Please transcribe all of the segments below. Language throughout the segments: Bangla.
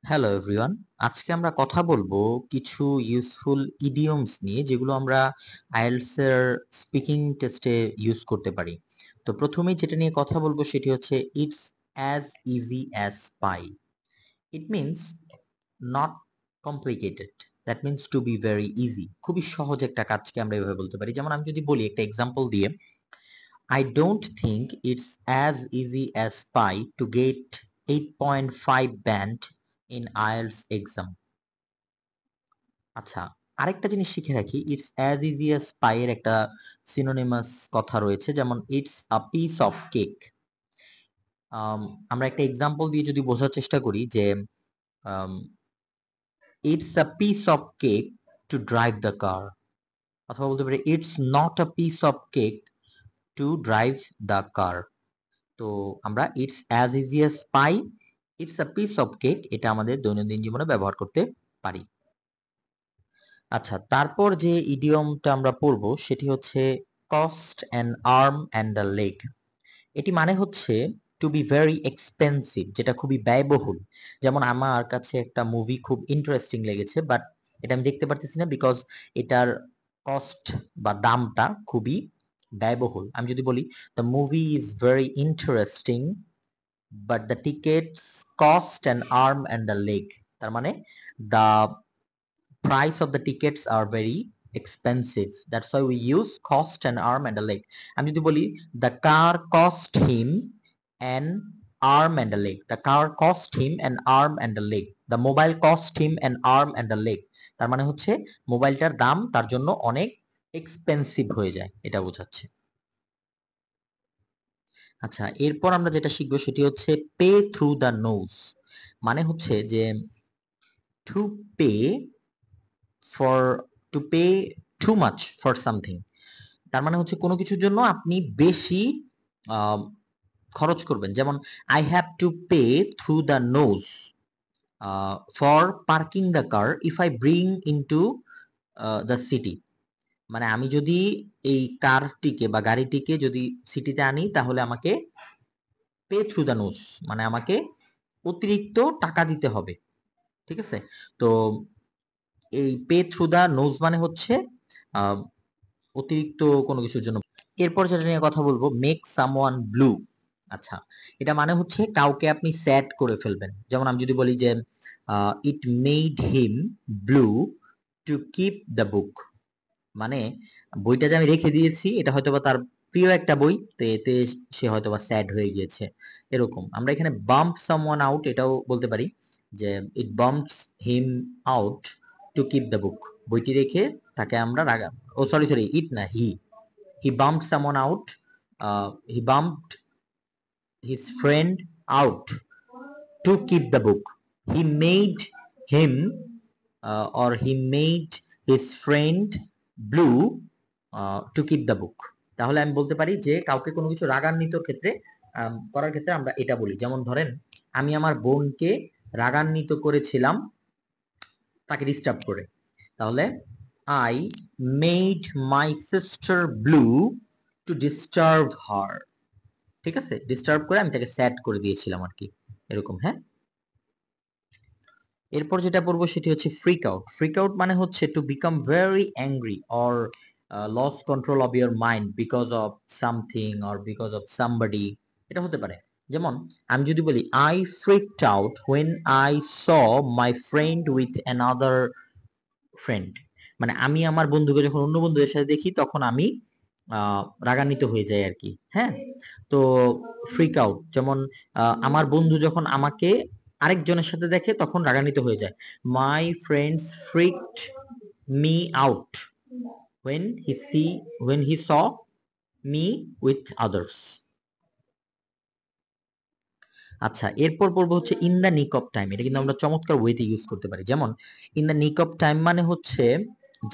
হ্যালো এভরিওয়ান, আজকে আমরা কথা বলবো কিছু ইউজফুল ইডিয়মস নিয়ে যেগুলো আমরা আইএলটিএস এর স্পিকিং টেস্টে ইউজ করতে পারি। তো প্রথমেই যেটা নিয়ে কথা বলবো সেটি হচ্ছে it's as easy as pie. It means not complicated, that means to be very easy. খুবই সহজ একটা কাজকে আমরা এভাবে বলতে পারি। যেমন আমি যদি বলি একটা এক্সাম্পল দিয়ে, I don't think it's as easy as pie to get 8.5 band in IELTS exam. আচ্ছা, আরেকটা জিনিস শিখে রাখি, ইটস অ্যাজ ইজি অ্যাজ পাই এর একটা সিনোনিমাস কথা রয়েছে, যেমন it's a piece of cake. আমরা একটা এক্সাম্পল দিয়ে যদি বোঝার চেষ্টা করি যে it's a piece of cake to drive the car, অথবা বলতে পারি it's not a piece of cake to drive the car. তো আমরা it's as easy as pi, it's a piece of cake, এটা আমাদের দৈনন্দিন জীবনে ব্যবহার করতে পারি। আচ্ছা, তারপর যে ইডিয়মটা আমরা পড়বো সেটি হচ্ছে cost an arm and a leg. এটি মানে হচ্ছে টু বি ভেরি এক্সপেন্সিভ, যেটা খুবই ব্যয়বহুল। যেমন আমার কাছে একটা মুভি খুব ইন্টারেস্টিং লেগেছে, বাট এটা আমি দেখতে পারতেছি না বিকজ এটার কস্ট বা দামটা খুবই ব্যয়বহুল। আমি যদি বলি the movie is very interesting but the tickets cost an arm and a leg, তার মানে the price of the tickets are very expensive, that's why we use cost an arm and a leg. আমি যদি বলি the car cost him an arm and a leg, the car cost him an arm and a leg, the mobile cost him an arm and a leg, তার মানে হচ্ছে মোবাইলটার দাম তার জন্য অনেক এক্সপেন্সিভ হয়ে যায়, এটা বোঝাচ্ছে। আচ্ছা, এরপর আমরা যেটা শিখবো সেটি হচ্ছে পে থ্রু দ্য নোজ। মানে হচ্ছে যে to pay for, to pay too much for something, তার মানে হচ্ছে কোনো কিছুর জন্য আপনি বেশি খরচ করবেন। যেমন I have to pay through the nose for parking the car if I bring into the city. মানে আমি যদি এই কারটিকে বা গাড়িটিকে যদি সিটিতে আনি তাহলে আমাকে পে থ্রু দ্য নোজ, মানে আমাকে অতিরিক্ত টাকা দিতে হবে। ঠিক আছে, তো এই পে থ্রু দ্য নোজ মানে হচ্ছে অতিরিক্ত কোনো কিছুর জন্য। এরপর যেটা নিয়ে কথা বলবো মেক সামওয়ান ব্লু। আচ্ছা, এটা মানে হচ্ছে কাউকে আপনি স্যাড করে ফেলবেন। যেমন আমি যদি বলি যে it made him blue two keep the বুক, মানে বইটা যে আমি রেখে দিয়েছি এটা হয়তোবা তার প্রিয় একটা বই, তো এতে সে হয়তোবা স্যাড হয়ে গিয়েছে, এরকম। আমরা এখানে বাম্প সামওয়ান আউট এটাও বলতে পারি যে it bumps him out to keep the book, বইটি রেখে তাকে আমরা রাগা, ও সরি সরি ইট না, he bumped someone out, he bumped his friend out to keep the book, he made him or he made his friend blue to keep the book। তাহলে আমি বলতে পারি যে কাউকে কোনো কিছু রাগান্বিত ক্ষেত্রে করার ক্ষেত্রে আমরা এটা বলি। যেমন ধরেন আমি আমার বোনকে রাগান্বিত করেছিলাম তাকে ডিস্টার্ব করে, তাহলে I made my sister blue to disturb her। ঠিক আছে, ডিস্টার্ব করে আমি তাকে স্যাড করে দিয়েছিলাম আর কি, এরকম। হ্যাঁ, এরপর যেটা পড়বো সেটি হচ্ছে ফ্রিক আউট। ফ্রিক আউট মানে হচ্ছে to become very angry or lose control of your mind because of something or because of somebody, এটা হতে পারে। যেমন আমি যদি বলি I freaked out when I saw my friend with another friend, মানে আমি আমার বন্ধুকে যখন অন্য বন্ধুদের সাথে দেখি তখন আমি রাগান্বিত হয়ে যাই আর কি। হ্যাঁ, তো ফ্রিক আউট যেমন আমার বন্ধু যখন আমাকে আরেকজনের সাথে দেখে তখন রাগান্বিত হয়ে যায়। My friends freaked me out when he saw me with others। আচ্ছা, এরপর পড়বো হচ্ছে in the nick of time. এটা কিন্তু আমরা চমৎকার ওয়েতে ইউজ করতে পারি। যেমন in the nick of time মানে হচ্ছে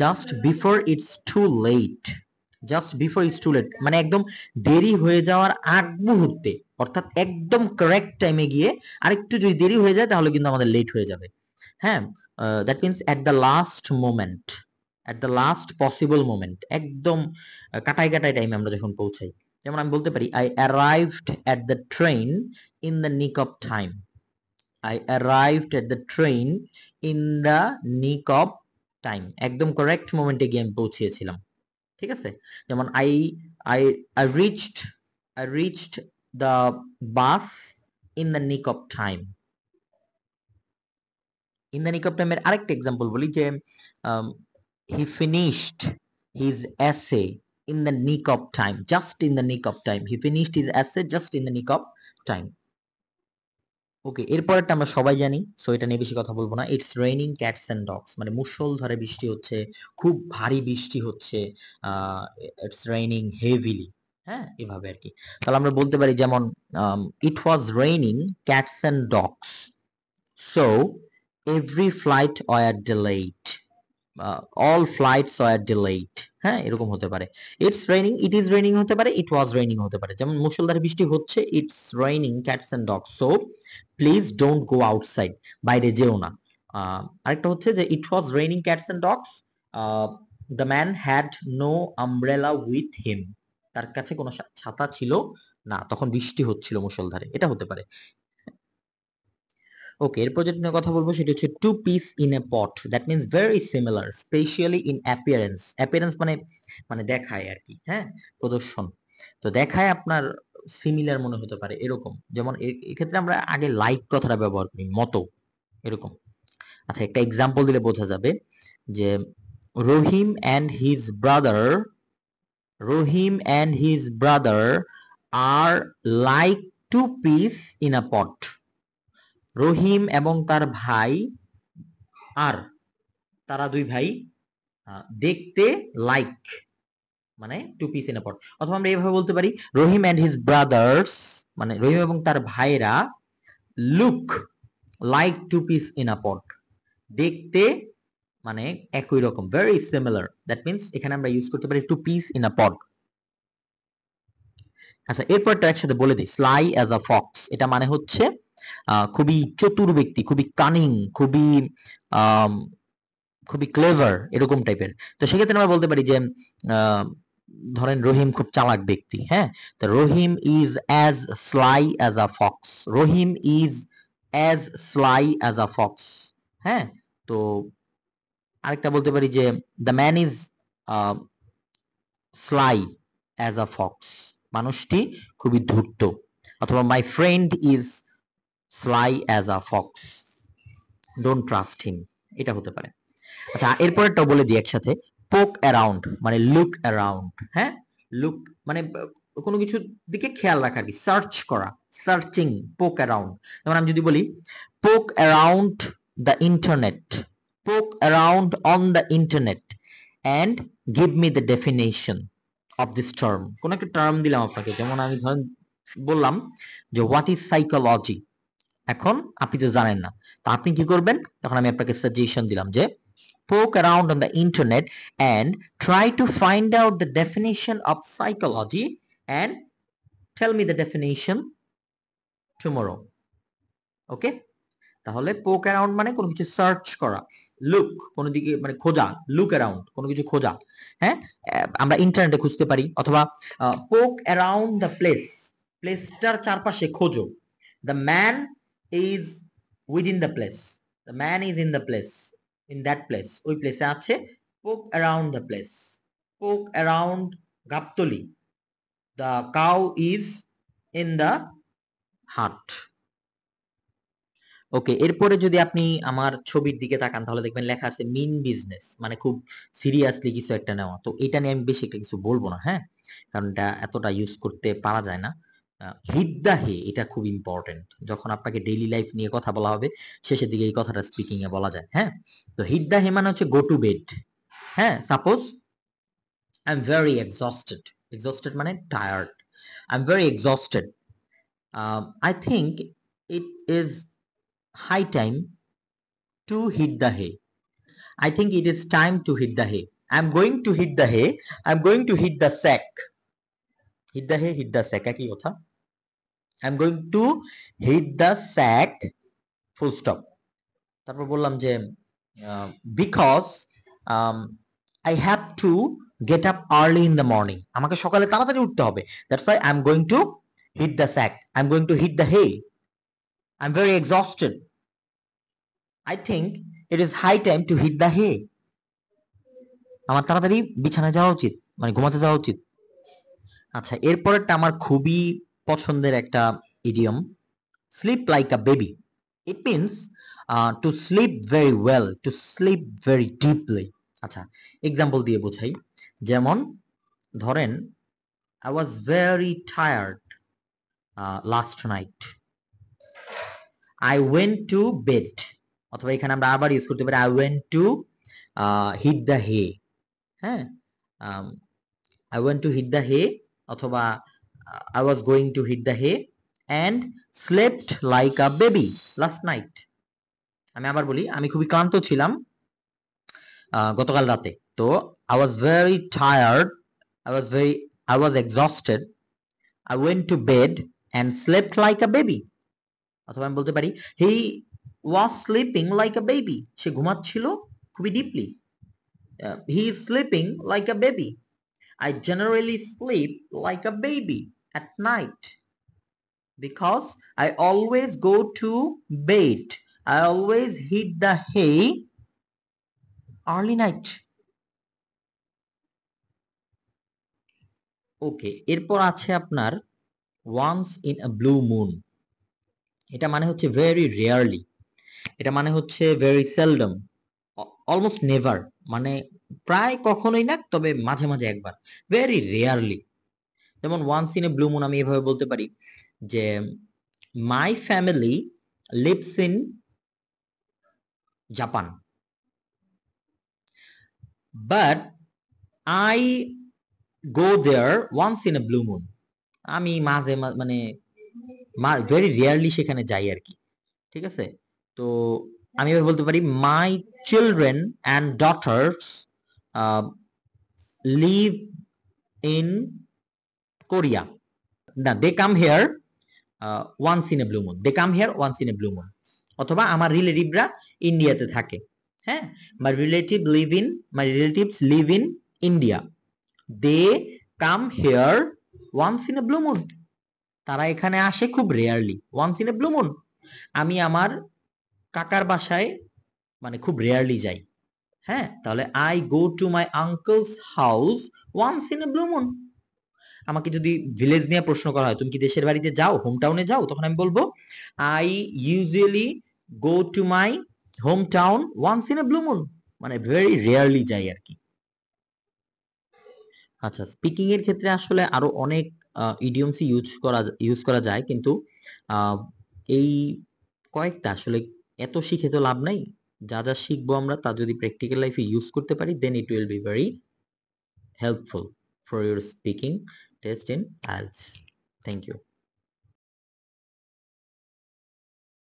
just before it's too late, just before it's too late মানে একদম দেরি হয়ে যাওয়ার আগ মুহূর্তে, অর্থাৎ একদম কারেক্ট টাইমে গিয়ে আরেকটু যদি দেরি হয়ে যায় তাহলে কিন্তু আমাদের লেট হয়ে যাবে। হ্যাঁ, that means at the last moment, at the last possible moment, একদম কাটাই কাটাই টাইমে আমরা যখন পৌঁছাই। যেমন আমি বলতে পারি I arrived at the train in the nick of time. I arrived at the train in the nick of time. একদম কারেক্ট মোমেন্টে গিয়ে আমি পৌঁছেছিলাম। ঠিক আছে, যেমন I I reached the bus in the nick of time. In the nick of time এর আরেকটা এক্সাম্পল বলি যে he finished his essay in the nick of time, just in the nick of time. He finished his essay just in the nick of time. ওকে, এরপরেরটা আমরা সবাই জানি, সো এটা নিয়ে বেশি কথা বলবো না। It's raining cats and dogs, মানে মুষলধারে বৃষ্টি হচ্ছে, খুব ভারী বৃষ্টি হচ্ছে, ইটস রেইনিং হেভিলি, হ্যাঁ, এভাবে আর কি। তাহলে আমরা বলতে পারি যেমন it was raining cats and dogs, so every flight were delayed, all flights were delayed, হ্যাঁ, এরকম হতে পারে। It's raining, it is raining হতে পারে, ইট ওয়াজ রেইনিং হতে পারে। যেমন মুষলধারে বৃষ্টি হচ্ছে, it's raining cats and dogs, so please don't go outside, বাইরে যেও না। আরেকটা হচ্ছে যে it was raining cats and dogs, the man had no umbrella with him, তার কাছে কোনো ছাতা ছিল না, তখন বৃষ্টি হচ্ছিল মুষলধারে, এটা হতে পারে। ওকে, এরপর যেটা নিয়ে কথা বলবো সেটা হচ্ছে two peas in a pod, that means very similar, specially in appearance. Appearance মানে মানে দেখায় আর কি, হ্যাঁ, প্রদর্শন। তো দেখায় আপনার সিমিলার মনে হতে পারে এরকম, যেমন এক্ষেত্রে আমরা আগে লাইক কথাটা ব্যবহার করি, মতো, এরকম। আচ্ছা, একটা এক্সাম্পল দিলে বোঝা যাবে যে Rahim and his brother are like two peas in a pot. Rahim এবং তার ভাই, আর তারা দুই ভাই দেখতে লাইক, মানে টু পিস ইন আ পট। অথবা আমরা এইভাবে বলতে পারি রহিম এন্ড হিজ ব্রাদার্স, মানে রহিম এবং তার ভাইরা look like two peas in a pot, দেখতে মানে একই রকম, ভেরি সিমিলার, দ্যাট মিনস এখানে আমরা ইউজ করতে পারি টু পিস ইন আ পট। আচ্ছা, এরপরটা একসাথে বলে দিই, স্লাই অ্যাজ আ ফক্স, এটা মানে হচ্ছে খুবই চতুর ব্যক্তি, খুবই কানিং, খুবই ক্লেভার, এরকম টাইপের। তো সেক্ষেত্রে আমরা বলতে পারি যে ধরেন রহিম খুব চালাক ব্যক্তি, হ্যাঁ, তো Rahim is as sly as a fox, Rahim is as sly as a fox, হ্যাঁ। তো আরেকটা বলতে পারি যে the man is sly as a fox, মানুষটি খুবই ধূর্ত। অথবা my friend is sly as a fox, don't trust him, এটা হতে পারে। আচ্ছা, এরপরেরটা বলে দিই একসাথে, পোক অ্যারাউন্ড মানে লুক অ্যারাউন্ড, হ্যাঁ, লুক মানে কোনো কিছুর দিকে খেয়াল রাখা কি, সার্চ করা, সার্চিং, পোক অ্যারাউন্ড। যেমন আমি যদি বলি পোক অ্যারাউন্ড দ্য ইন্টারনেট, পোক around on the internet and give me the definition of this term. কোন একটা টার্ম দিলাম আপনাকে, যেমন আমি ধরেন বললাম যে হোয়াট ইজ সাইকোলজি, এখন আপনি তো জানেন না, তো আপনি কি করবেন, তখন আমি আপনাকে সাজেশন দিলাম যে poke around on the internet and try to find out the definition of psychology and tell me the definition tomorrow. ওকে, তাহলে poke around মানে কোনো কিছু সার্চ করা, লুক কোনো দিকে মানে খোঁজা, লুক অ্যারাউন্ড কোনো কিছু খোঁজা, হ্যাঁ, আমরা ইন্টারনেটে খুঁজতে পারি। অথবা poke around the place, প্লেসটার চারপাশে খোঁজো, the man is within the place, the man is in the place, in that place, ওই প্লেসে আছে, poke around the place, poke around Gabtali, the cow is in the hut. ওকে, এরপরে যদি আপনি আমার ছবির দিকে তাকান তাহলে দেখবেন লেখা আছে মিন বিজনেস, মানে খুব সিরিয়াসলি কিছু একটা নেওয়া। তো এটা নিয়ে আমি বেশি একটা কিছু বলবো না, হ্যাঁ, কারণ এটা এতটা ইউজ করতে পারা যায় না। হিট দা হে, এটা খুব ইম্পর্টেন্ট, যখন আপনাকে ডেইলি লাইফ নিয়ে কথা বলা হবে শেষের দিকে এই কথাটা স্পিকিং এ বলা যায়, হ্যাঁ। তো হিট দা হে মানে হচ্ছে গো টু বেড, হ্যাঁ। Suppose I am very exhausted, exhausted মানে tired, I am very exhausted, I think it is high time to hit the hay. I think it is time to hit the hay. I'm going to hit the hay. I'm going to hit the sack. Hit the hay, hit the sack একই কথা। I'm going to hit the sack, full stop. তারপর বললাম যে because I have to get up early in the morning. আমাকে সকালে তাড়াতাড়ি উঠতে হবে। That's why I'm going to hit the sack. I'm going to hit the hay. I'm very exhausted. I think it is high time to hit the hay. আমার তাড়াতাড়ি বিছানায় যাওয়া উচিত, মানে ঘুমাতে যাওয়া উচিত। আচ্ছা, এরপরেরটা আমার খুবই পছন্দের একটা idiom, sleep like a baby. It means to sleep very well, to sleep very deeply. আচ্ছা, এক্সাম্পল দিয়ে বোঝাই। যেমন ধরেন, I was very tired last night. I went to bed. অথবা এখানে আমরা আবার ইউজ করতে পারি I went to hit the hay. হ্যাঁ, I went to hit the hay অথবা I was going to hit the hay and slept like a baby last night. আমি আবার বলি, আমি খুবই ক্লান্ত ছিলাম গতকাল রাতে। তো I was very tired, I was exhausted. I went to bed and slept like a baby. অথবা আমি বলতে পারি he was sleeping like a baby. সে ঘুমাচ্ছিল খুবই deeply. he is sleeping like a baby. I generally sleep like a baby at night because I always go to bed. I always hit the hay early night. ওকে, এরপর আছে আপনার once in a blue moon. এটা মানে হচ্ছে very rarely, এটা মানে হচ্ছে very seldom, almost never, মানে প্রায় কখনোই না, তবে মাঝে মাঝে একবার, very rarely। যেমন once in a blue moon আমি এভাবে বলতে পারি যে my family lives in Japan but I go there once in a blue moon. আমি মাঝে মানে very rarely সেখানে যাই আর কি, ঠিক আছে? তো আমি এভাবে বলতে পারি my children and daughters live in Korea. Now they come here once in a blue moon. They come here once in a blue moon. অথবা আমার রিলেটিভরা ইন্ডিয়াতে থাকে। হ্যাঁ, my relatives live in India. They come here once in a blue moon. তারা এখানে আসে খুব rarely, once in a blue moon। আমি আমার কাকার বাসায় মানে খুব রেয়ারলি যাই। হ্যাঁ, তাহলে I go to my uncle's house once in a blue moon. আমাকে যদি ভিলেজ নিয়ে প্রশ্ন করা হয়, তুমি কি দেশের বাড়িতে যাও, হোম টাউনে যাও, তখন আমি বলবো I usually go to my hometown once in a blue moon, মানে ভেরি রেয়ারলি যাই আর কি। আচ্ছা, স্পিকিং এর ক্ষেত্রে আসলে আরো অনেক ইডিয়মস ইউজ করা যায়, কিন্তু এই কয়েকটা আসলে এত শিখে তো লাভ নাই। যা যা শিখবো আমরা তা যদি প্র্যাকটিক্যাল লাইফে ইউজ করতে পারি, then it will be very helpful for your speaking test in IELTS. Thank you.